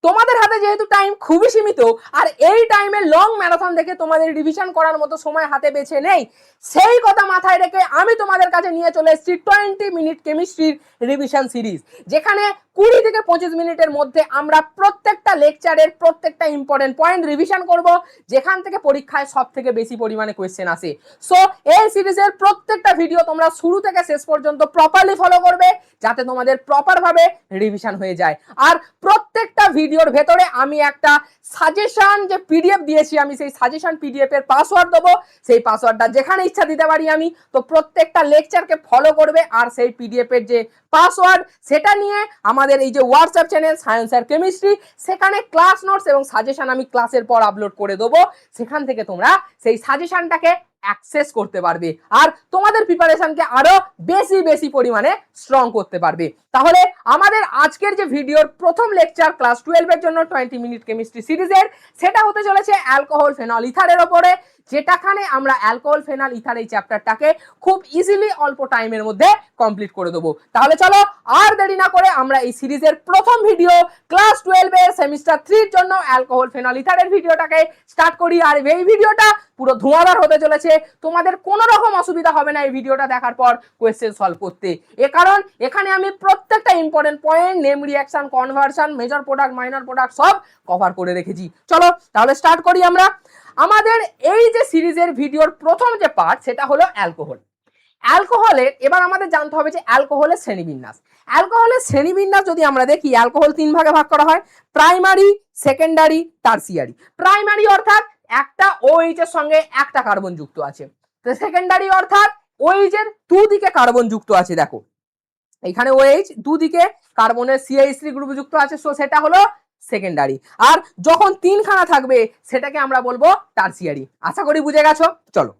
তোমাদের হাতে যেহেতু টাইম খুবই সীমিত আর এই টাইমে লং ম্যারাথন দেখে তোমাদের রিভিশন করার মতো সময় হাতে বেছে নেই, সেই কথা মাথায় রেখে আমি তোমাদের কাছে নিয়ে চলে এসেছি 20 মিনিট কেমিস্ট্রির রিভিশন সিরিজ, যেখানে 20 থেকে 25 মিনিটের মধ্যে আমরা প্রত্যেকটা লেকচারের প্রত্যেকটা ইম্পর্টেন্ট পয়েন্ট রিভিশন করব, যেখান থেকে পরীক্ষায় সব থেকে বেশি পরিমাণে কোয়েশ্চেন আসে। সো এই সিরিজের প্রত্যেকটা ভিডিও তোমরা শুরু থেকে শেষ পর্যন্ত প্রপারলি ফলো করবে, যাতে তোমাদের প্রপার ভাবে রিভিশন হয়ে যায়। আর প্রত্যেকটা ভিডিওর ভেতরে আমি একটা সাজেশন যে পিডিএফ দিয়েছি, আমি সেই সাজেশন পিডিএফ এর পাসওয়ার্ড দেবো, সেই পাসওয়ার্ডটা যেখানে ইচ্ছা দিতে পারি আমি। তো প্রত্যেকটা লেকচারকে ফলো করবে আর সেই পিডিএফ এর যে পাসওয়ার্ড সেটা নিয়ে আমাদের এই যে হোয়াটসঅ্যাপ চ্যানেল সায়েন্স আর কেমিস্ট্রি, সেখানে ক্লাস নোটস এবং সাজেশন আমি ক্লাসের পর আপলোড করে দেবো। সেখান থেকে তোমরা সেই সাজেশনটাকে অ্যাক্সেস করতে পারবে আর তোমাদের প্রিপারেশনকে আরো বেশি বেশি পরিমাণে স্ট্রং করতে পারবে। তাহলে আমাদের আজকের যে ভিডিওর প্রথম লেকচার ক্লাস 12 এর জন্য 20 মিনিট কেমিস্ট্রি সিরিজের, সেটা হতে চলেছে অ্যালকোহল ফেনল ইথারের উপরে, যেটাখানে আমরা অ্যালকোহল ফেনল ইথার এই চ্যাপ্টারটাকে খুব ইজিলি অল্প টাইমের মধ্যে কমপ্লিট করে দেবো। তাহলে চলো আর দেরি না করে আমরা এই সিরিজের প্রথম ভিডিও ক্লাস 12 এর সেমিস্টার 3 এর জন্য অ্যালকোহল ফেনল ইথারের ভিডিওটাকে স্টার্ট করি। আর এই ভিডিওটা পুরো ধোঁয়াদার হতে চলেছে, তোমাদের কোনো রকম অসুবিধা হবে না এই ভিডিওটা দেখার পর কোয়েশ্চেন সলভ করতে। কারণ এখানে আমি প্রত্যেকটা important point, name reaction, conversion, major product, minor product সব কভার করে রেখেছি। চলো তাহলে স্টার্ট করি আমরা আমাদের এই যে সিরিজের ভিডিওর প্রথম যে পার্ট, সেটা হলো অ্যালকোহল। অ্যালকোহলের এবার আমাদের জানতে হবে যে অ্যালকোহলের শ্রেণীবিন্যাস। অ্যালকোহলের শ্রেণীবিন্যাস যদি আমরা দেখি, অ্যালকোহল 3 ভাগে ভাগ করা হয়: প্রাইমারি, সেকেন্ডারি, টারসিয়ারি। প্রাইমারি অর্থাৎ একটা OH এর সঙ্গে একটা কার্বন যুক্ত আছে। তো সেকেন্ডারি অর্থাৎ OH এর দুদিকে কার্বন যুক্ত আছে। দেখো এখানে OH দুদিকে কার্বনের CH3 গ্রুপ যুক্ত আছে, সো সেটা হলো সেকেন্ডারি। আর যখন 3খানা থাকবে সেটাকে আমরা বলবো টারসিয়ারি। আশা করি বুঝে গেছো। চলো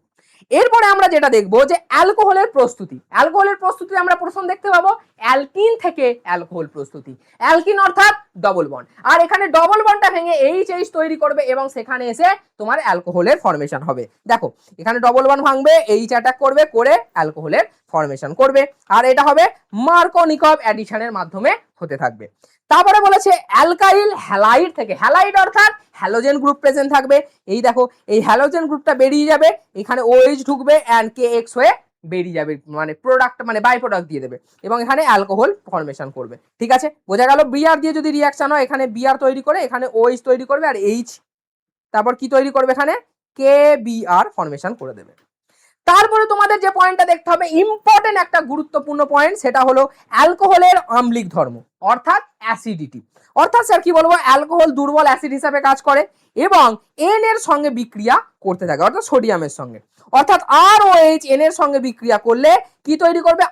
এরপরে আমরা যেটা দেখবো যে অ্যালকোহলের প্রস্তুতি। অ্যালকোহলের প্রস্তুতি আমরা প্রথম দেখতে পাবো অ্যালকিন থেকে অ্যালকোহল প্রস্তুতি। অ্যালকিন অর্থাৎ ডবল বন্ড, আর এখানে ডবল বন্ডটা ভেঙে এইচ তৈরি করবে এবং সেখানে এসে তোমার অ্যালকোহলের ফর্মেশন হবে। দেখো এখানে ডবল বন্ড ভাঙবে, এইচ অ্যাটাক করবে, করে অ্যালকোহলের ফর্মেশন করবে। আর এটা হবে মার্কোনিকভ অ্যাডিশনের মাধ্যমে হতে থাকবে। তারপরে বলেছে অ্যালকাইল হ্যালাইড থেকে। হ্যালাইড অর্থাৎ হ্যালোজেন গ্রুপ প্রেজেন্ট থাকবে। এই দেখো এই হ্যালোজেন গ্রুপটা বেরিয়ে যাবে, এখানে OH ঢুকবে অ্যান্ড KX হয়ে বেরিয়ে যাবে, মানে প্রোডাক্ট মানে বাই প্রোডাক্ট দিয়ে দেবে এবং এখানে অ্যালকোহল ফর্মেশন করবে। ঠিক আছে, বোঝা গেল। বিআর দিয়ে যদি রিঅ্যাকশন হয়, এখানে বিআর তৈরি করে এখানে OH তৈরি করবে আর H, তারপর কি তৈরি করবে, এখানে KBr ফর্মেশন করে দেবে। তারপরে তোমাদের যে পয়েন্টটা দেখতে হবে, ইম্পর্টেন্ট একটা গুরুত্বপূর্ণ পয়েন্ট, সেটা হলো অ্যালকোহলের আম্লিক ধর্ম অর্থাৎ অ্যাসিডিটি। অর্থাৎ স্যার কি বলবো, অ্যালকোহল দুর্বল অ্যাসিড হিসাবে কাজ করে এবং N এর সঙ্গে বিক্রিয়া করতে থাকে, অর্থাৎ সোডিয়ামের সঙ্গে। অর্থাৎ ROH N এর সঙ্গে বিক্রিয়া করলে কি তৈরি করবে,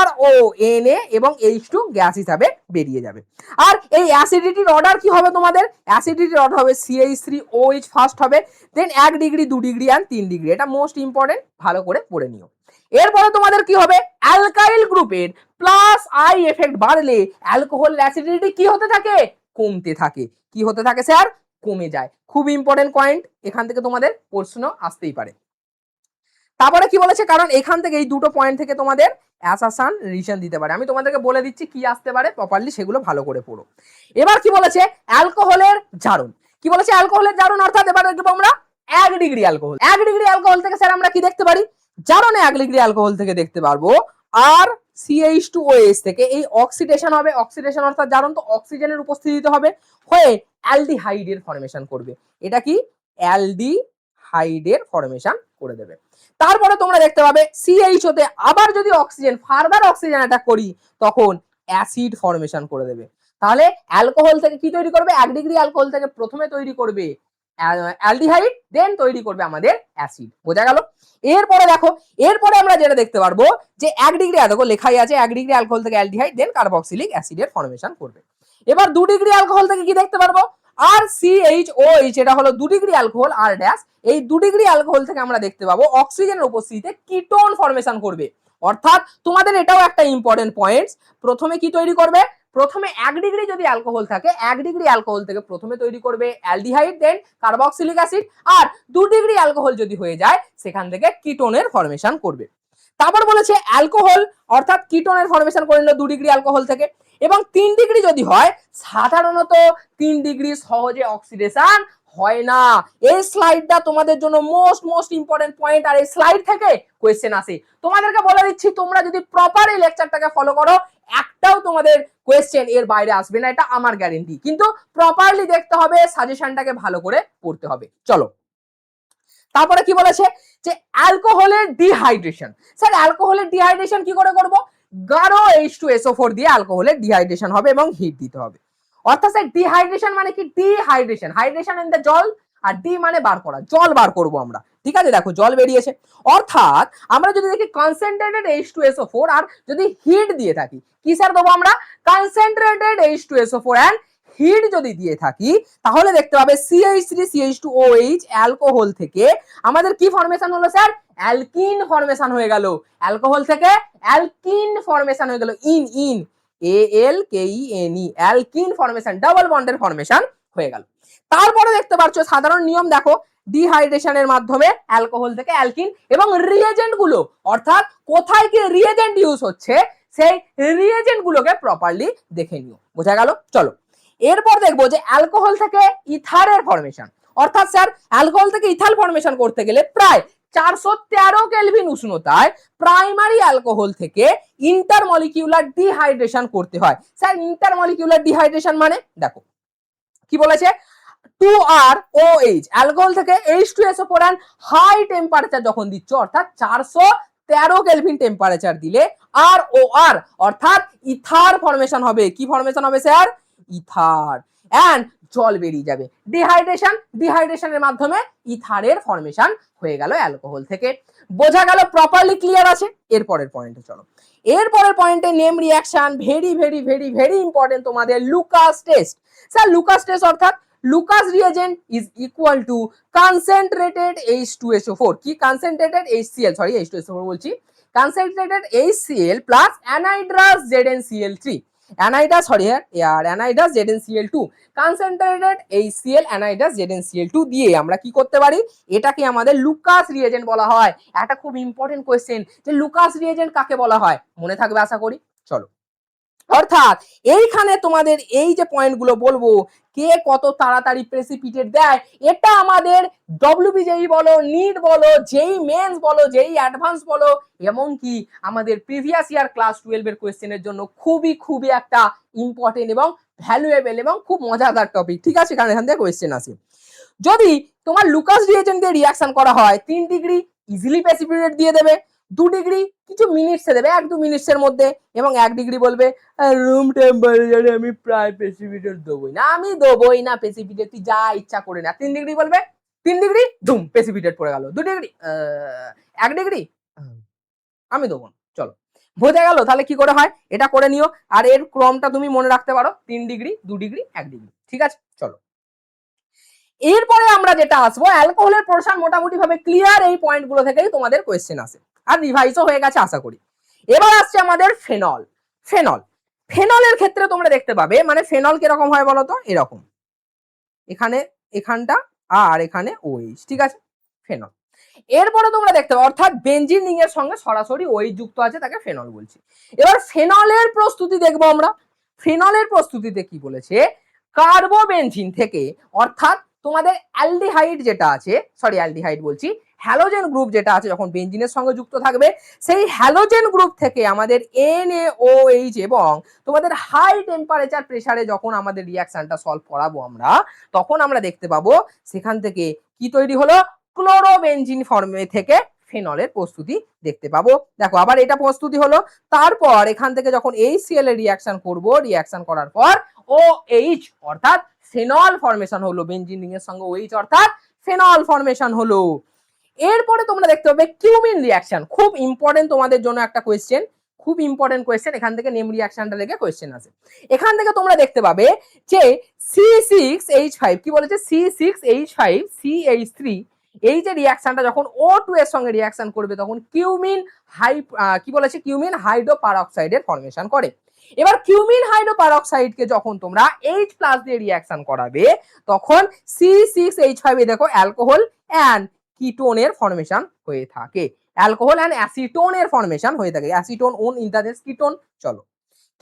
RONA এবং H2 গ্যাস হিসাবে বেরিয়ে যাবে। আর এই অ্যাসিডিটির অর্ডার কি হবে, তোমাদের অ্যাসিডিটির অর্ডার হবে CH3OH ফার্স্ট হবে, দেন 1 ডিগ্রি, 2 ডিগ্রি আর 3 ডিগ্রি। এটা মোস্ট ইম্পর্টেন্ট, ভালো করে পড়ে নিও। এরপরে তোমাদের কি হবে, অ্যালকাইল গ্রুপের প্লাস I এফেক্ট বাড়লে অ্যালকোহলের অ্যাসিডিটি কি হতে থাকে, কমতে থাকে। কি হতে থাকে স্যার, কমে যায়। খুব ইম্পর্টেন্ট পয়েন্ট, এখান থেকে তোমাদের প্রশ্ন আসতেই পারে। তারপরে কি বলেছে, কারণ এখান থেকে এই দুটো পয়েন্ট থেকে তোমাদের অ্যাসারশন রিলেশন দিতে পারে। আমি তোমাদেরকে বলে দিচ্ছি কি আসতে পারে, প্রপারলি সেগুলো ভালো করে পড়ো। এবার কি বলেছে, অ্যালকোহলের জারণ। কি বলেছে, অ্যালকোহলের জারণ অর্থাৎ এবার দেখবো আমরা 1 ডিগ্রি অ্যালকোহল। 1 ডিগ্রি অ্যালকোহল থেকে স্যার আমরা কি দেখতে পারি, জারণে 1 ডিগ্রি অ্যালকোহল থেকে দেখতে পারবো আর CH2OH থেকে এই অক্সিডেশন হবে। অক্সিডেশন অর্থাৎ জারণ, তো অক্সিজেনের উপস্থিতিতে হবে, হয়ে অ্যালডিহাইডের ফর্মেশন করবে। এটা কি, অ্যালডিহাইডের ফর্মেশন করে দেবে। তারপরে তোমরা দেখতে পাবে CH তে আবার যদি অক্সিজেন ফার্দার অক্সিজেন অ্যাটাক করি, তখন অ্যাসিড ফর্মেশন করে দেবে। তাহলে অ্যালকোহল থেকে কি তৈরি করবে, 1 ডিগ্রি অ্যালকোহল থেকে প্রথমে তৈরি করবে অ্যালডিহাইড, দেন তৈরি করবে আমাদের অ্যাসিড। বোঝা গেল। এরপরে দেখো, এরপরে আমরা যেটা দেখতে পারবো যে 1 ডিগ্রি দেখো লেখাই আছে 1 ডিগ্রি অ্যালকোহল থেকে অ্যালডিহাইড, দেন কার্বক্সিলিক অ্যাসিডের ফর্মেশন করবে। এবার 2 ডিগ্রি অ্যালকোহল থেকে কি দেখতে পারবো, আর CHOH, এটা হলো 2 ডিগ্রি অ্যালকোহল আর ড্যাশ। এই 2 ডিগ্রি অ্যালকোহল থেকে আমরা দেখতে পাবো অক্সিজেনের উপস্থিতিতে কিটোন ফর্মেশন করবে। অর্থাৎ তোমাদের এটাও একটা ইম্পর্টেন্ট পয়েন্ট, প্রথমে কি তৈরি করবে, প্রথমে 1 ডিগ্রি যদি অ্যালকোহল থাকে, 1 ডিগ্রি অ্যালকোহল থেকে প্রথমে তৈরি করবে অ্যালডিহাইড, দেন কার্বক্সিলিক অ্যাসিড। আর 2 ডিগ্রি অ্যালকোহল যদি হয়ে যায়, সেখান থেকে কিটোনের ফর্মেশন করবে। তারপর বলেছে অ্যালকোহল অর্থাৎ কিটোনের ফর্মেশন করে নিল 2 ডিগ্রি অ্যালকোহল থেকে। এবং 3 ডিগ্রি যদি হয় সাধারণত 3 ডিগ্রি সহজে অক্সিডেশন হয় না। এই স্লাইডটা তোমাদের জন্য মোস্ট ইম্পর্টেন্ট পয়েন্ট, আর এই স্লাইড থেকে কোয়েশ্চেন আসে। তোমাদেরকে বলে দিচ্ছি, তোমরা যদি প্রপার এই লেকচারটাকে ফলো করো একটাও তোমাদের কোয়েশ্চেন এর বাইরে আসবে না, এটা আমার গ্যারেন্টি। কিন্তু প্রপারলি দেখতে হবে, সাজেশনটাকে ভালো করে পড়তে হবে। চলো তারপরে কি বলেছে যে অ্যালকোহলের ডিহাইড্রেশন। স্যার অ্যালকোহলের ডিহাইড্রেশন কি করে করব? গাঢ় H2SO4 দিয়ে অ্যালকোহলের ডিহাইড্রেশন হবে এবং হিট দিতে হবে। অর্থাৎ স্যার ডিহাইড্রেশন মানে কি? ডিহাইড্রেশন, হাইড্রেশন ইন দ্য জল, আর ডি মানে বার করা, জল বার করব আমরা। ঠিক আছে, দেখো জল বেরিয়েছে। অর্থাৎ আমরা যদি দেখি কনসেন্ট্রেটেড H2SO4 আর যদি হিট দিয়ে থাকি, কি স্যার দেবো আমরা? কনসেন্ট্রেটেড H2SO4 এন্ড হিট যদি দিয়ে থাকি তাহলে দেখতে পাবে CH3CH2OH অ্যালকোহল থেকে আমাদের কি ফরমেশন হলো স্যার? অ্যালকিন ফরমেশন হয়ে গেল। অ্যালকোহল থেকে অ্যালকিন ফরমেশন হয়ে গেল, in ALKENE, alkyne formation, double বন্ডের ফরমেশন হয়ে গেল। তারপরে দেখতে পাচ্ছ সাধারণ নিয়ম দেখো, ডিহাইড্রেশনের মাধ্যমে অ্যালকোহল থেকে অ্যালকিন, এবং রিয়েজেন্ট গুলো অর্থাৎ কোথায় কি রিয়েজেন্ট ইউজ হচ্ছে সেই রিয়েজেন্ট গুলোকে প্রপারলি দেখে নিও। বোঝা গেল? চলো এরপর দেখবো যে অ্যালকোহল থেকে ইথারের ফরমেশন। অর্থাৎ স্যার অ্যালকোহল থেকে ইথাল ফরমেশন করতে গেলে প্রায় 413 কেলভিন উষ্ণতায় প্রাইমারি অ্যালকোহল থেকে ইন্টারমলিকিউলার ডিহাইড্রেশন করতে হয়। স্যার ইন্টারমলিকিউলার ডিহাইড্রেশন মানে দেখো কি বলেছে, 2ROH অ্যালকোহল থেকে H2SO4 হাই টেম্পারেচার যখন দিচ্ছ অর্থাৎ 413 কেলভিন টেম্পারেচার দিলে ROR অর্থাৎ ইথার ফরমেশন হবে। কি ফরমেশন হবে স্যার? ইথার, এন্ড জল বেরিয়ে যাবে। ডিহাইড্রেশনের মাধ্যমে ইথারের ফরমেশন হয়ে গেল অ্যালকোহল থেকে। বোঝা গেল? প্রপারলি ক্লিয়ার আছে? এরপরের পয়েন্টে চলো। এরপরের পয়েন্টে নেম রিঅ্যাকশন, ভেরি ইম্পর্টেন্ট তোমাদের Lucas test. Sir Lucas test অর্থাৎ Lucas reagent is equal to concentrated H2SO4, কি কনসেন্ট্রেটেড HCl, সরি H2SO4 বলছি, concentrated HCl plus anhydrous ZnCl3, anhydrous sorry আর anhydrous ZnCl2, concentrated HCl anhydrous ZnCl2 দিয়ে আমরা কি করতে পারি? এটাকে আমাদের লুকাস রিয়েজেন্ট বলা হয়। একটা খুব ইম্পর্টেন্ট কোয়েশ্চেন যে লুকাস রিয়েজেন্ট কাকে বলা হয়, মনে থাকবে আশা করি। চলো অর্থাৎ এইখানে তোমাদের এই যে পয়েন্টগুলো বলবো, কে কত তাড়াতাড়ি প্রেসিপিটেট দেয়, এটা আমাদের WBJEE বলো, নিট বলো, যেই মেন্স বলো, যেই অ্যাডভান্স বলো, এমনকি আমাদের প্রিভিয়াস ইয়ার ক্লাস 12 এর কোয়েশ্চেনের জন্য খুবই একটা ইম্পর্টেন্ট এবং ভ্যালুয়েবল এবং খুব মজাদার টপিক। ঠিক আছে, কারণ এখান থেকে কোয়েশ্চেন আসে। যদি তোমার লুকাস রিয়েজেন্ট দিয়ে রিঅ্যাকশন করা হয় 3 ডিগ্রি ইজিলি প্রেসিপিটেট দিয়ে দেবে, 2 ডিগ্রি কিছু মিনিটসে দেবে, 1-2 মিনিটসের মধ্যে, এবং 1 ডিগ্রি বলবে রুম টেম্পারেচারে আমি প্রায় প্রেসিপিটেট দেবই না, আমি দেবই না প্রেসিপিটেট, তুই যা ইচ্ছা করে না। 3 ডিগ্রি বলবে, 3 ডিগ্রি ধুম প্রেসিপিটেট পড়ে গেল। 2 ডিগ্রি 1 ডিগ্রি আমি দেবো না। চলো বোঝা গেল? তাহলে কি করে হয় এটা করে নিও, আর এর ক্রমটা তুমি মনে রাখতে পারো, 3 ডিগ্রি 2 ডিগ্রি 1 ডিগ্রি। ঠিক আছে, চলো এরপরে আমরা যেটা আসবো, অ্যালকোহলের পোরশন মোটামুটি ভাবে ক্লিয়ার, এই পয়েন্টগুলো থেকেই তোমাদের কোয়েশ্চেন আসে আর রিভাইজও হয়ে গেছে আশা করি। এবার আসছে আমাদের ফেনল। ফেনলের ক্ষেত্রে তোমরা দেখতে পাবে, মানে ফেনল কিরকম হয় বলতো, এরকম, এখানে এখানটা আর এখানে OH, ঠিক আছে ফেনল। এরপরে তোমরা দেখতে পাবে অর্থাৎ বেনজিন রিং এর সঙ্গে সরাসরি OH যুক্ত আছে, তাকে ফেনল বলছি। এবার ফেনলের প্রস্তুতি দেখবো আমরা। ফেনলের প্রস্তুতিতে কি বলেছে, কার্বোবেনজিন থেকে অর্থাৎ তোমাদের অ্যালডিহাইড যেটা আছে, সরি অ্যালডিহাইড বলছি, হ্যালোজেন গ্রুপ যেটা আছে যখন বেনজিনের সঙ্গে যুক্ত থাকবে, সেই হ্যালোজেন গ্রুপ থেকে আমাদের NaOH এবং তোমাদের হাই টেম্পারেচার প্রেসারে যখন আমাদের রিঅ্যাকশনটা সলভ করাবো আমরা, তখন আমরা দেখতে পাবো সেখান থেকে কি তৈরি হলো, ক্লোরোবেনজিন ফর্মে থেকে ফেনলের প্রস্তুতি দেখতে পাবো। দেখো আবার এটা প্রস্তুতি হলো, তারপর এখান থেকে যখন HCl এর রিঅ্যাকশন করব, রিঅ্যাকশন করার পর OH অর্থাৎ ফেনল ফরমেশন হলো, বেনজিন রিং এর সঙ্গে OH অর্থাৎ ফেনল ফরমেশন হলো। এরপরে তোমরা দেখতে পাবে কিউমিন রিঅ্যাকশন, খুব ইম্পর্টেন্ট তোমাদের জন্য একটা কোয়েশ্চেন, খুব ইম্পর্টেন্ট কোয়েশ্চেন, এখান থেকে নেম রিঅ্যাকশনটা থেকে কোয়েশ্চেন আসে। এখান থেকে তোমরা দেখতে পাবে যে C6H5 কি বলেছে, C6H5CH3 এই যে রিঅ্যাকশনটা যখন O2 এর সঙ্গে রিঅ্যাকশন করবে তখন কিউমিন কি বলেছে, কিউমিন হাইড্রোপারঅক্সাইডের ফরমেশন করে। এবার কিউমিন হাইড্রোপারঅক্সাইডকে যখন তোমরা H+ দিয়ে রিঅ্যাকশন করাবে তখন C6H5 এ দেখো অ্যালকোহল এন্ড কিটোনের ফরমেশন হয়ে থাকে, অ্যালকোহল এন্ড অ্যাসিটোনের ফরমেশন হয়ে থাকে, অ্যাসিটোন ওন ইন্টারনেস কিটোন। চলো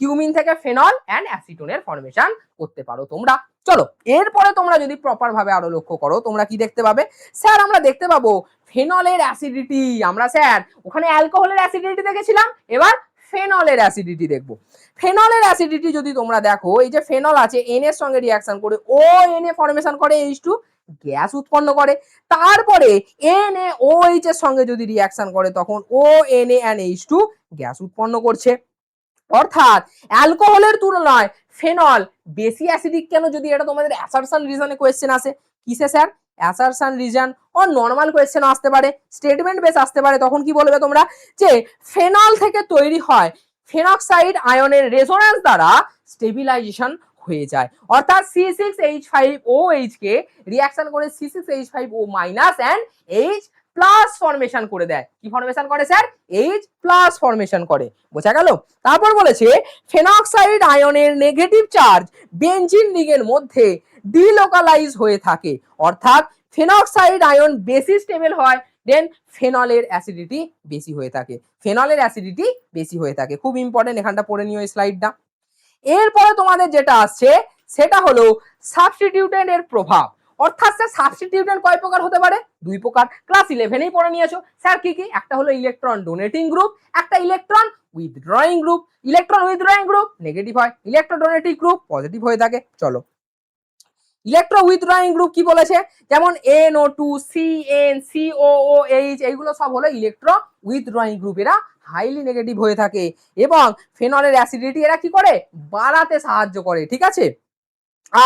কিউমিন থেকে ফেনল অ্যান্ড অ্যাসিটোনের ফর্মেশন করতে পারো তোমরা। চলো এরপরে তোমরা যদি প্রপার ভাবে আরো লক্ষ্য করো তোমরা কি দেখতে পাবে, স্যার আমরা দেখতে পাবো ফেনলের অ্যাসিডিটি, আমরা স্যার ওখানে অ্যালকোহলের অ্যাসিডিটি দেখেছিলাম, এবার ফেনলের অ্যাসিডিটি দেখবো। ফেনলের অ্যাসিডিটি যদি তোমরা দেখো, এই যে ফেনল আছে এন এর সঙ্গে রিঅ্যাকশন করে ও এন এ ফর্মেশন করে H2 গ্যাস উৎপন্ন করে, তারপরে NaOH এর সঙ্গে যদি রিঅ্যাকশন করে তখন ONa&H2 গ্যাস উৎপন্ন করছে। অর্থাৎ অ্যালকোহলের তুলনায় ফেনল বেশি অ্যাসিডিক কেন, যদি এটা তোমাদের অ্যাসারশন রিজনে কোয়েশ্চেন আসে। কিসে স্যার? অ্যাসারশন রিজন ও নর্মাল কোয়েশ্চেন আসতে পারে, স্টেটমেন্ট বেস আসতে পারে, তখন কি বলবে তোমরা যে ফেনল থেকে তৈরি হয় ফেনক্সাইড আয়নের রেজোন্যান্স দ্বারা স্টেবিলাইজেশন হয়ে যায়, অর্থাৎ C6H5OH কে রিঅ্যাকশন করে C6H5O- and H plus formation করে দেয়। কি ফর্মেশন করে স্যার? H প্লাস ফর্মেশন করে, বোঝা গেল? তারপর বলেছে ফেনক্সাইড আয়নের নেগেটিভ চার্জ বেনজিন রিংয়ের মধ্যে ডিলোকালাইজ হয়ে থাকে, অর্থাৎ ফেনক্সাইড আয়ন বেশি স্টেবল হয়, দেন ফেনলের অ্যাসিডিটি বেশি হয়ে থাকে, ফেনলের অ্যাসিডিটি বেশি হয়ে থাকে। খুব ইম্পর্টেন্ট, এখানটা পড়ে নিও এই স্লাইডটা। এরপরে তোমাদের যেটা আসছে সেটা হলো সাবস্টিটিউটেন্ট এর প্রভাব, অর্থাৎ স্যার সাবস্টিটিউটেন্ট কয় প্রকার হতে পারে? দুই প্রকার, ক্লাস 11এই পড়ে নিয়েছো স্যার। কি কি? একটা হলো ইলেকট্রন ডোনেটিং গ্রুপ, একটা electron withdrawing group. Electron withdrawing group negative হয়, ইলেকট্রন ডোনেটিং গ্রুপ পজিটিভ হয়ে থাকে। চলো ইলেকট্রো উইথড্রয়িং গ্রুপ কি বলেছে, যেমন NO2 CN COOH এইগুলো সব হলো ইলেকট্রো উইথড্রয়িং গ্রুপ, এরা হাইলি নেগেটিভ হয়ে থাকে এবং ফেনলের অ্যাসিডিটি এরা কি করে? বাড়াতে সাহায্য করে, ঠিক আছে।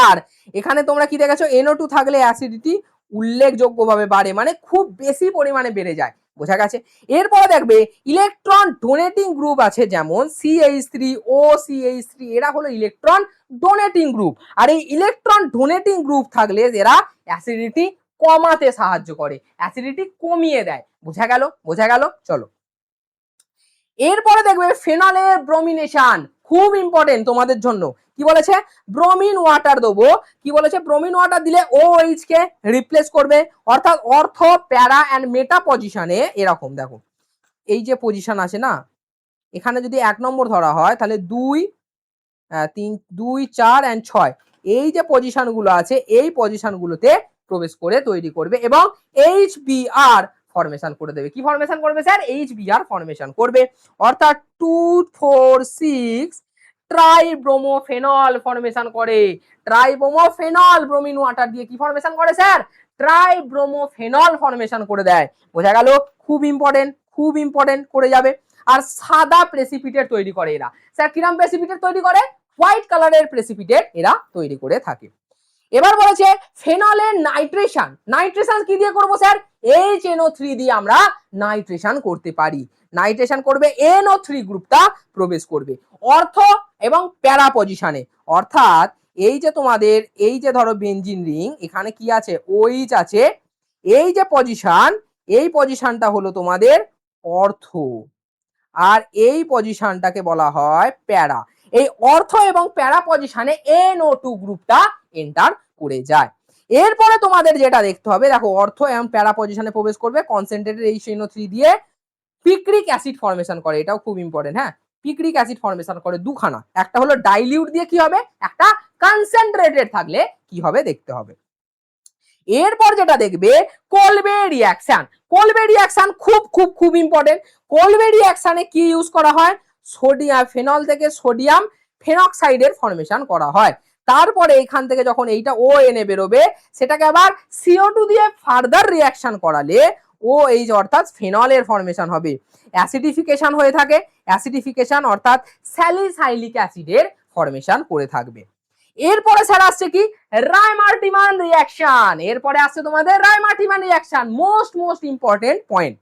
আর এখানে তোমরা কি দেখেছো, NO2 থাকলে অ্যাসিডিটি উল্লেখযোগ্যভাবে বাড়ে, মানে খুব বেশি পরিমাণে বেড়ে যায়, বোঝা গেছে। এরপরে দেখবে ইলেকট্রন ডোনেটিং গ্রুপ আছে, যেমন CH3OCH3, এরা হলো ইলেকট্রন ডোনেটিং গ্রুপ। আর এই ইলেকট্রন ডোনেটিং গ্রুপ থাকলে এরা অ্যাসিডিটি কমাতে সাহায্য করে, অ্যাসিডিটি কমিয়ে দেয়, বোঝা গেল? বোঝা গেল। চলো এরপরে দেখবে ফেনলের ব্রোমিনেশন, খুব ইম্পর্টেন্ট তোমাদের জন্য। কি বলেছে? ব্রোমিন ওয়াটার দেবো। কি বলেছে? ব্রোমিন ওয়াটার দিলে OH কে রিপ্লেস করবে, অর্থাৎ অর্থ প্যারা অ্যান্ড মেটা পজিশনে এরকম দেখো এই যে পজিশন আছে না, এখানে যদি 1 নম্বর ধরা হয় তাহলে 2 3 2 4 অ্যান্ড 6 এই যে পজিশন গুলো আছে এই পজিশন গুলোতে প্রবেশ করে তৈরি করবে এবং HBr ফরমেশন করে দেবে। কি ফরমেশন করবে স্যার? HBr ফরমেশন করবে, অর্থাৎ 2,4,6 ট্রাইব্রোমোফেনল ফরমেশন করে। ট্রাইব্রোমোফেনল ব্রোমিন ওয়াটার দিয়ে কি ফরমেশন করে স্যার? ট্রাইব্রোমোফেনল ফরমেশন করে দেয়, বোঝা গেল? খুব ইম্পর্টেন্ট, খুব ইম্পর্টেন্ট করে যাবে। আর সাদা প্রেসিপিটেট তৈরি করে এরা। স্যার কিরম প্রেসিপিটেট তৈরি করে? হোয়াইট কালারের প্রেসিপিটেট এরা তৈরি করে থাকে। এবার বলেছে ফেনলের নাইট্রেশন, নাইট্রেশন কি দিয়ে করব স্যার? HNO3 দিয়ে আমরা নাইট্রেশন করতে পারি। নাইট্রেশন করবে NO3 গ্রুপটা প্রবেশ করবে অর্থ এবং প্যারা পজিশনে, অর্থাৎ এই যে তোমাদের এই যে ধরো বেনজিন রিং, এখানে কি আছে? OH আছে, এই যে পজিশন এই পজিশনটা হলো তোমাদের অর্থ, আর এই পজিশনটাকে বলা হয় প্যারা। এই অর্থ এবং প্যারা পজিশনে NO2 গ্রুপটা এন্টার করে যায়। এরপরে তোমাদের যেটা দেখতে হবে, দেখো অর্থ এবং প্যারা পজিশনে প্রবেশ করবে, কনসেন্ট্রেটেড HNO3 দিয়ে পিক্রিক অ্যাসিড ফর্মেশন করে, এটাও খুব ইম্পর্টেন্ট। হ্যাঁ, পিক্রিক অ্যাসিড ফর্মেশন করে দুখানা, একটা হলো ডাইলিউট দিয়ে কি হবে, একটা কনসেন্ট্রেটেড থাকলে কি হবে দেখতে হবে। এরপর যেটা দেখবে কোলবে রিঅ্যাকশন। কোলবে রিঅ্যাকশন খুব খুব খুব ইম্পর্টেন্ট। কোলবে রিঅ্যাকশনে কি ইউজ করা হয়? সোডিয়াম, ফেনল থেকে সোডিয়াম ফেনক্সাইডের ফর্মেশন করা হয়। তারপরে এখান থেকে যখন এইটা ONA বেরোবে সেটাকে আবার CO2 দিয়ে ফার্দার রিঅ্যাকশন করালে OH অর্থাৎ ফেনলের ফর্মেশন হবে। অ্যাসিডিফিকেশন হয়ে থাকে, অ্যাসিডিফিকেশন অর্থাৎ স্যালিসাইলিক অ্যাসিডের ফর্মেশন করে থাকবে। এরপরে স্যার আসছে কি? Reimer Tiemann reaction. এরপরে আসছে তোমাদের Reimer Tiemann reaction, most most important point.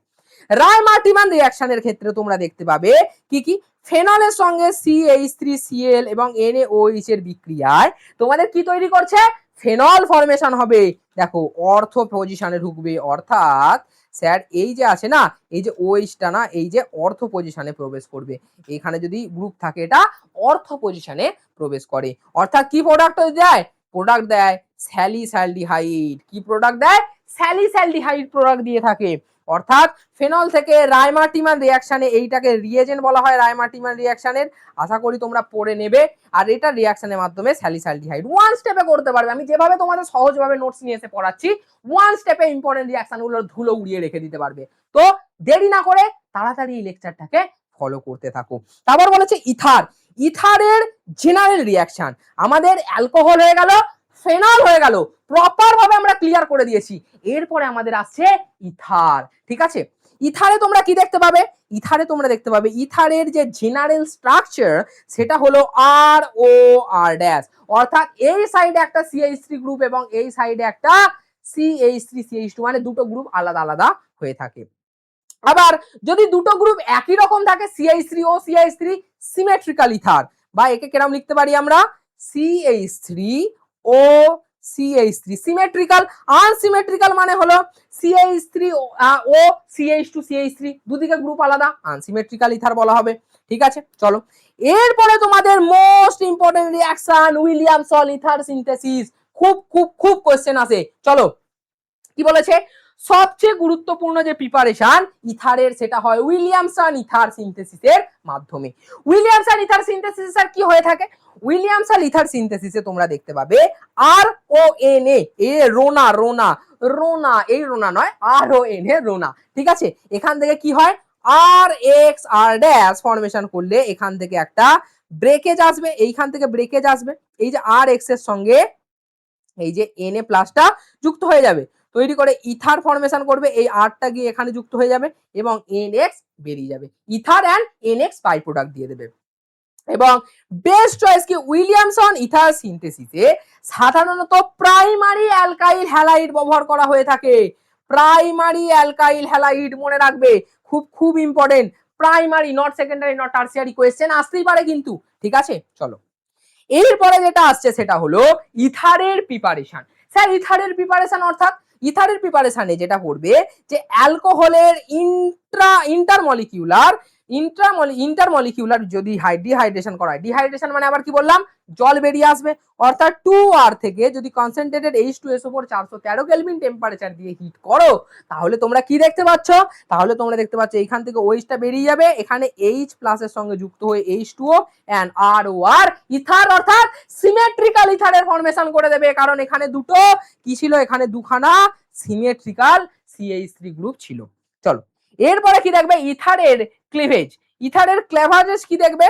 Reimer Tiemann রিঅ্যাকশনের ক্ষেত্রে তোমরা দেখতে পাবে কি কি? ফেনলের সঙ্গে CH3Cl এবং NaOH এর বিক্রিয়ায় তোমাদের কি তৈরি করছে? ফেনল ফর্মেশন হবে। দেখো অর্থ পজিশনে ঢুকবে, অর্থাৎ স্যার এই যে আছে না এই যে OH-টা না এই যে অর্থ পজিশনে প্রবেশ করবে, এখানে যদি গ্রুপ থাকে এটা অর্থ পজিশনে প্রবেশ করে, অর্থাৎ কি প্রোডাক্ট দেয়? প্রোডাক্ট দেয় স্যালিসালডিহাইড। কি প্রোডাক্ট দেয়? স্যালিসালডিহাইড প্রোডাক্ট দিয়ে থাকে, অর্থাৎ ফেনল থেকে রায়মার্টিমান রিয়াকশনে এইটাকে রিয়েজেন্ট বলা হয় রায়মার্টিমান রিয়াকশনের। আশা করি তোমরা পড়ে নেবে। আর এটা রিয়াকশনের মাধ্যমে স্যালিসাইলডিহাইড ওয়ান স্টেপে করতে পারবে। আমি যেভাবে তোমাদের সহজভাবে নোটস নিয়ে এসে পড়াচ্ছি ওয়ান স্টেপে ইম্পর্টেন্ট রিয়াকশনগুলোর ধুলো উড়িয়ে রেখে দিতে পারবে। তো দেরি না করে তাড়াতাড়ি এই লেকচারটাকে ফলো করতে থাকো। তারপর বলেছে ইথার। ইথারের জেনারেল রিয়াকশন, আমাদের অ্যালকোহল হয়ে গেল, ফেনল হয়ে গেল, প্রপার ভাবে আমরা ক্লিয়ার করে দিয়েছি। এরপরে আমাদের আসছে ইথার। ঠিক আছে, ইথারে তোমরা কি দেখতে পাবে? ইথারে তোমরা দেখতে পাবে ইথারের যে জেনারেল স্ট্রাকচার সেটা হলো আর ও আর ড্যাশ, অর্থাৎ এই সাইডে একটা CH3 গ্রুপ এবং এই সাইডে একটা CH3 CH2, মানে দুটো গ্রুপ আলাদা আলাদা হয়ে থাকে। আবার যদি দুটো গ্রুপ একই রকম থাকে CH3 ও CH3 সিমেট্রিক্যাল ইথার, বা একে কেরম লিখতে পারি আমরা CH3 ও CH3 সিমেট্রিক্যাল। আনসিমেট্রিক্যাল মানে হলো CH3 ও CH2 CH3 দুদিকে গ্রুপ আলাদা, আনসিমেট্রিক্যাল ইথার বলা হবে। ঠিক আছে, চলো এরপরে তোমাদের most important reaction Williamson ether synthesis. খুব খুব খুব কোশ্চেন আসে। চলো কি বলেছে, সবচেয়ে গুরুত্বপূর্ণ যে প্রিপারেশন ইথারের সেটা হয় উইলিয়ামসন ইথার সিনথেসিসের মাধ্যমে। উইলিয়ামসন ইথার সিনথেসিস আর কি হয়ে থাকে? উইলিয়ামসন ইথার সিনথেসিসে তোমরা দেখতে পাবে আর ও এন এ রোনা রোনা রোনা, এই রোনা নয় আর ও এন এ রোনা। ঠিক আছে, এখান থেকে কি হয় আর এক্স আর ড্যাশ ফরমেশন করলে এখান থেকে একটা ব্রেকেজ আসবে, এইখান থেকে ব্রেকেজ আসবে, এই যে আর এক্স এর সঙ্গে এই যে এন এ প্লাসটা যুক্ত হয়ে যাবে, তৈরি করে ইথার ফরমেশন করবে, এই আরটা গিয়ে এখানে যুক্ত হয়ে যাবে এবং NX বেরিয়ে যাবে, ether and NX by product দিয়ে দেবে। এবং বেস্ট চয়েস কি উইলিয়ামসন ইথার সিনথেসিসে সাধারণত প্রাইমারি অ্যালকাইল হ্যালাইড ব্যবহার করা হয়ে থাকে। প্রাইমারি অ্যালকাইল হ্যালাইড মনে রাখবে, খুব খুব important. Primary, not secondary, not tertiary, question আসতেই পারে কিন্তু। ঠিক আছে, চলো এরপরে যেটা আসছে সেটা হলো ইথারের প্রিপারেশন। স্যার ইথারের প্রিপারেশন অর্থাৎ ইথারের প্রিপারেশনে যেটা করবে যে অ্যালকোহলের ইন্টারমলিকিউলার যদি ডিহাইড্রেশন করা হয়, ডিহাইড্রেশন মানে আবার কি বললাম, জল বেরিয়ে আসবে, অর্থাৎ 2R থেকে যদি কনসেন্ট্রেটেড H2SO4 413 কেলভিন টেম্পারেচার দিয়ে হিট করো তাহলে তোমরা কি দেখতে পাচ্ছ, তাহলে তোমরা দেখতে পাচ্ছ এখান থেকে OH টা বেরিয়ে যাবে, এখানে H প্লাস এর সঙ্গে যুক্ত হয়ে H2O এন্ড ROR ইথার, অর্থাৎ সিমেট্রিক্যাল ইথারের ফরমেশন করে দেবে, কারণ এখানে দুটো কি ছিল, এখানে দুখানা সিমেট্রিক্যাল CH3 গ্রুপ ছিল। চলো এরপরে কি দেখবে ইথারের ক্লিভেজ। ইথারের ক্লেভারেজ কি দেখবে,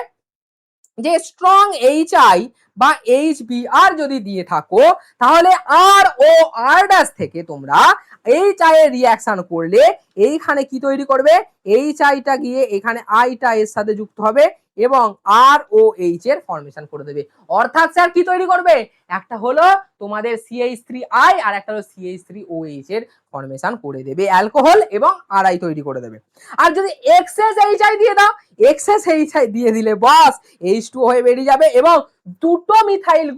যে স্ট্রং HI বা HBr যদি দিয়ে থাকো তাহলে আর ও আর ড্যাশ থেকে তোমরা HI এর রিঅ্যাকশন করলে এইখানে কি তৈরি করবে, HI টা গিয়ে এখানে আইটা এর সাথে যুক্ত হবে এবং ROH এর ফরমেশন করে দেবে। অর্থাৎ স্যার কি তৈরি করবে, একটা হলো তোমাদের CH3I আর একটা হলো CH3OH এর ফরমেশন করে দেবে অ্যালকোহল এবং RI তৈরি করে দেবে। আর যদি এক্সেস HI দিয়ে দাও, এক্সেস HI দিয়ে দিলে বাস H2O হয়ে বেরিয়ে যাবে এবং দুটো মিথাইল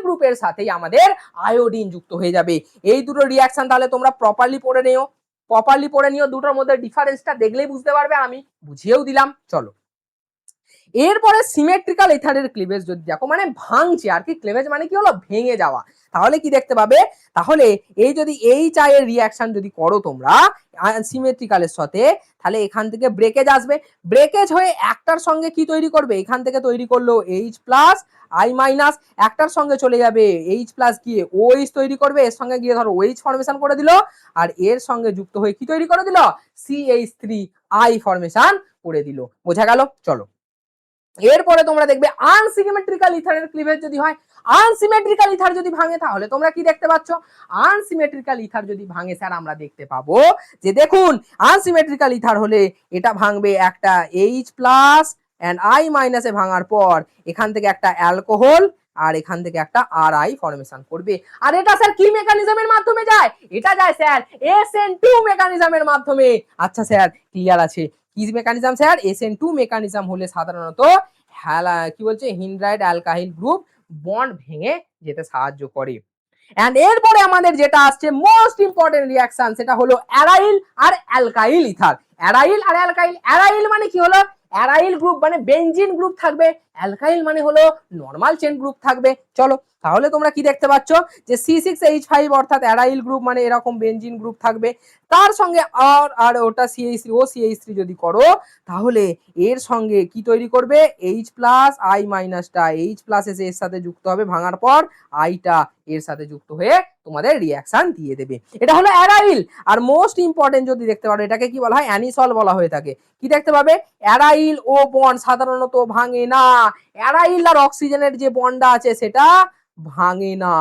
গ্রুপের সাথেই আমাদের আয়োডিন যুক্ত হয়ে যাবে। এই দুটো রিঅ্যাকশন তাহলে তোমরা প্রপারলি পড়ে নিও, দুটোর মধ্যে ডিফারেন্সটা দেখলেই বুঝতে পারবে, আমি বুঝিয়েও দিলাম। চলো এরপরে সিমেট্রিক্যাল ইথারের ক্লিভেজ যদি দেখো, মানে ভাঙছে আর কি, ক্লিভেজ মানে কি হলো ভেঙে যাওয়া, তাহলে কি দেখতে পাবে, তাহলে এই যদি HI এর রিঅ্যাকশন যদি করো তোমরা সিমেট্রিক্যালের সাথে তাহলে এখান থেকে ব্রেকেজ আসবে, ব্রেকেজ হয়ে একটার সঙ্গে কি তৈরি করবে, এখান থেকে তৈরি করলো H প্লাস I মাইনাস, একটার সঙ্গে চলে যাবে H প্লাস গিয়ে OH তৈরি করবে, এর সঙ্গে গিয়ে ধরো OH ফরমেশন করে দিল আর এর সঙ্গে যুক্ত হয়ে কি তৈরি করে দিল CH3I ফরমেশন করে দিল। বোঝা গেল? চলো এরপরে তোমরা দেখবে আনসিমেট্রিক্যাল ইথারের ক্লিভেজ যদি হয়, আনসিমেট্রিক্যাল ইথার যদি ভাঙে তাহলে তোমরা কি দেখতে পাচ্ছ, আনসিমেট্রিক্যাল ইথার যদি ভাঙে স্যার আমরা দেখতে পাবো যে দেখুন আনসিমেট্রিক্যাল ইথার হলে এটা ভাঙবে একটা H প্লাস এন্ড I মাইনাসে ভাঙার পর এখান থেকে একটা অ্যালকোহল আর এখান থেকে একটা RI ফরমেশন করবে। আর এটা স্যার কি মেকানিজমের মাধ্যমে যায়, এটা যায় স্যার SN2 মেকানিজমের মাধ্যমে। আচ্ছা স্যার ক্লিয়ার আছে, কি মেকানিজম স্যার, SN2 মেকানিজম হলে সাধারণত কি বলছে হিন্ড্রাইড অ্যালকাইল গ্রুপ বন্ড ভেঙে যেতে সাহায্য করে। এন্ড এরপরে আমাদের যেটা আসছে মোস্ট ইম্পর্টেন্ট রিঅ্যাকশন সেটা হলো অ্যারাইল আর অ্যালকাইল ইথার। অ্যারাইল আর অ্যালকাইল, অ্যারাইল মানে কি হলো, অ্যারাইল গ্রুপ মানে বেনজিন গ্রুপ থাকবে অ্যালকাইল মানে হলো নর্মাল চেন গ্রুপ থাকবে। চলো তাহলে তোমরা কি দেখতে পাচ্ছ যে C6H5 অর্থাৎ অ্যারাইল গ্রুপ মানে এরকম বেনজিন গ্রুপ থাকবে, তার সঙ্গে আর ওটা CH3 ও CH3 যদি করো তাহলে এর সঙ্গে কি তৈরি করবে, H প্লাস I মাইনাসটা H প্লাস এসে এর সাথে যুক্ত হবে, ভাঙার পর আইটা এর সাথে যুক্ত হয়ে তোমাদের রিয়াকশন দিয়ে দেবে। এটা হলো অ্যারাইল। আর মোস্ট ইম্পর্টেন্ট যদি দেখতে পারো এটাকে কি বলা হয়, অ্যানিসল বলা হয়ে থাকে। কি দেখতে পাবে, অ্যারাইল ও বন্ড সাধারণত ভাঙে না, অ্যারাইল আর অক্সিজেনের যে বন্ডটা আছে সেটা ভাঙে না,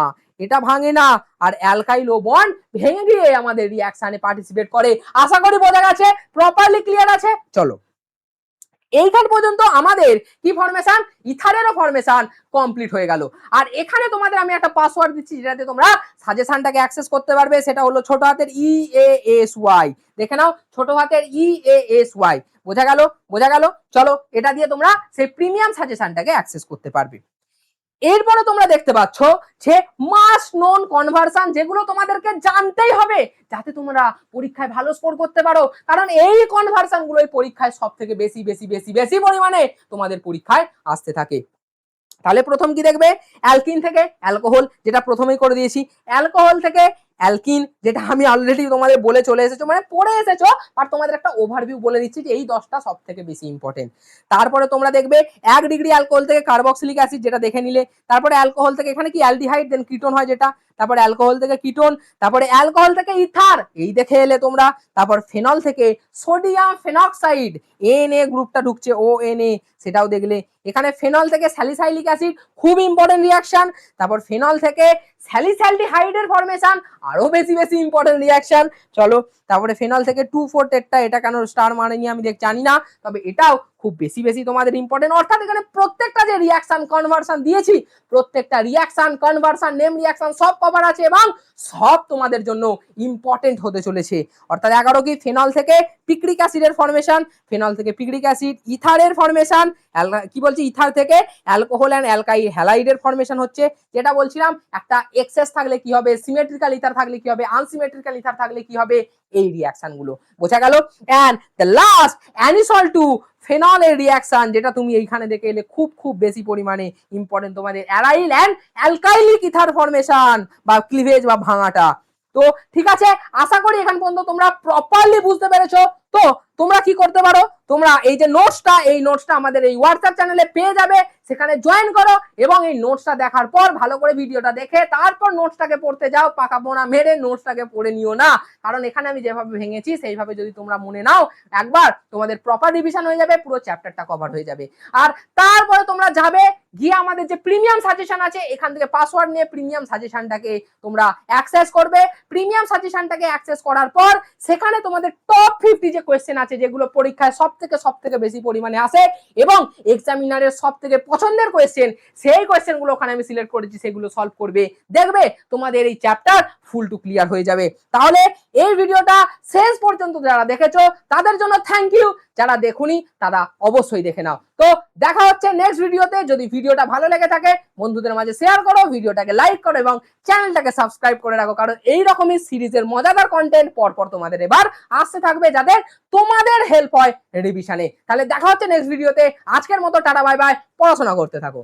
এটা ভাঙে না। আর অ্যালকাইল ও বন্ড ভেঙে গিয়ে আমাদের রিয়াকশনে পার্টিসিপেট করে। আশা করি বোঝা গেছে, প্রপারলি ক্লিয়ার আছে। চলো এইখান পর্যন্ত আমাদের কি ফরমেশন, ইথারেরও ফরমেশন কমপ্লিট হয়ে গেল। আর এখানে তোমাদের আমি একটা পাসওয়ার্ড দিচ্ছি যেটাতে তোমরা সাজেশনটাকে অ্যাক্সেস করতে পারবে, সেটা হলো ছোট হাতের EASY। দেখে নাও, ছোট হাতের EASY। বোঝা গেল, বোঝা গেল। চলো এটা দিয়ে তোমরা সেই প্রিমিয়াম সাজেশনটাকে অ্যাক্সেস করতে পারবে। এরপরে তোমরা দেখতে পাচ্ছ যে মাস্ট নোন কনভার্সন, যেগুলো তোমাদেরকে জানতেই হবে যাতে তোমরা পরীক্ষায় ভালো স্কোর করতে পারো, কারণ এই কনভার্সন গুলোই পরীক্ষায় সব থেকে বেশি বেশি বেশি বেশি পরিমাণে তোমাদের পরীক্ষায় আসতে থাকে। তাহলে প্রথম কি দেখবে, অ্যালকিন থেকে অ্যালকোহল, যেটা প্রথমেই করে দিয়েছি। অ্যালকোহল থেকে অ্যালকিন, যেটা আমি অলরেডি তোমাদের বলে চলে এসেছো, মানে পড়ে এসেছো, আর তোমাদের একটা ওভারভিউ বলে দিচ্ছি যে এই 10টা সব থেকে বেশি ইম্পর্টেন্ট। তারপরে তোমরা দেখবে 1 ডিগ্রি অ্যালকোহল থেকে কার্বক্সিলিক অ্যাসিড, যেটা দেখে নিলে। তারপরে অ্যালকোহল থেকে এখানে কি অ্যালডিহাইড দেন কিটোন হয় যেটা, তারপরে অ্যালকোহল থেকে কিটোন, তারপরে অ্যালকোহল থেকে ইথার, এই দেখে এলে তোমরা। তারপর ফেনল থেকে সোডিয়াম ফেনক্সাইড, Na গ্রুপটা ঢুকছে, ONA, সেটাও দেখলে। এখানে ফেনল থেকে স্যালিসাইলিক অ্যাসিড, খুব ইম্পর্টেন্ট রিয়াকশন। তারপর ফেনল থেকে স্যালিসালডিহাইডের ফরমেশন, আরো বেশি বেশি ইম্পর্টেন্ট রিয়াকশন। চলো তারপরে ফেনল থেকে 2,4 টেট্রা, এটা কেন স্টার মানেনি আমি জানি না, তবে এটাও খুব বেশি বেশি তোমাদের ইম্পর্টেন্ট। অর্থাৎ এখানে প্রত্যেকটা যে রিয়াকশন কনভার্সন দিয়েছি, প্রত্যেকটা রিয়াকশন কনভার্সন নেম রিয়াকশন সব কভার আছে এবং সব তোমাদের জন্য ইম্পর্টেন্ট হতে চলেছে। অর্থাৎ 11 কি, ফেনল থেকে পিক্রিক অ্যাসিডের ফরমেশন, ফেনল থেকে পিক্রিক অ্যাসিড, ইথারের ফরমেশন, কি বলছি, ইথার থেকে অ্যালকোহল এন্ড অ্যালকাইল হ্যালাইডের ফরমেশন হচ্ছে, যেটা বলছিলাম একটা এক্সেস থাকলে কি হবে, সিমেট্রিক্যাল ইথার থাকলে কি হবে, আনসিমেট্রিক্যাল ইথার থাকলে কি হবে, এই রিয়াকশন গুলো বোঝা গেল। And the last anisole to phenol এর রিয়াকশন, যেটা তুমি এইখানে দেখে এলে খুব খুব বেশি পরিমাণে ইম্পর্টেন্ট, তোমাদের অ্যারাইল এন্ড অ্যালকাইলিক ইথার ফরমেশন বা ক্লিভেজ বা ভাঙাটা। তো ঠিক আছে, আশা করি এখান পর্যন্ত তোমরা প্রপারলি বুঝতে পেরেছো। তো তোমরা কি করতে পারো, তোমরা এই যে নোটসটা, এই নোটসটা আমাদের এই হোয়াটসঅ্যাপ চ্যানেলে পেয়ে যাবে, সেখানে জয়েন করো এবং এই নোটসটা দেখার পর ভালো করে ভিডিওটা দেখে তারপর নোটসটাকে পড়তে যাও। পাকা পোনা মেরে নোটসটাকে পড়ে নিও না, কারণ এখানে আমি যেভাবে ভেঙেছি সেইভাবে যদি তোমরা মনে নাও একবার, তোমাদের প্রপার রিভিশন হয়ে যাবে, পুরো চ্যাপ্টারটা কভার হয়ে যাবে। আর তারপরে তোমরা যাবে গিয়ে আমাদের যে প্রিমিয়াম সাজেশন আছে, এখান থেকে পাসওয়ার্ড নিয়ে প্রিমিয়াম সাজেশনটাকে তোমরা অ্যাক্সেস করবে। প্রিমিয়াম সাজেশনটাকে অ্যাক্সেস করার পর সেখানে তোমাদের টপ 50 যে কোয়েশ্চেন আছে, যেগুলো পরীক্ষায় সব থেকে বেশি পরিমাণে আসে এবং এক্সামিনারের সব থেকে পছন্দের কোয়েশ্চেন, সেই কোয়েশ্চেনগুলো ওখানে আমি সিলেক্ট করেছি, সেগুলো সলভ করবে। দেখবে তোমাদের এই চ্যাপ্টার ফুল টু ক্লিয়ার হয়ে যাবে। তাহলে এই ভিডিওটা শেষ পর্যন্ত যারা দেখেছো তাদের জন্য থ্যাংক ইউ, যারা দেখুনি তারা অবশ্যই দেখে নাও। তো দেখা হচ্ছে নেক্সট ভিডিওতে। যদি ভিডিওটা ভালো লেগে থাকে বন্ধুদের মাঝে শেয়ার করো, ভিডিওটাকে লাইক করো এবং চ্যানেলটাকে সাবস্ক্রাইব করে রাখো, কারণ এই রকমই সিরিজের মজাদার কন্টেন্ট পরপর তোমাদের এবার আসতে থাকবে, যাতে তোমাদের হেল্প হয় রিভিশনে। তাহলে দেখা হচ্ছে নেক্সট ভিডিওতে। আজকের মতো টাটা বাই বাই, পড়াশোনা করতে থাকো।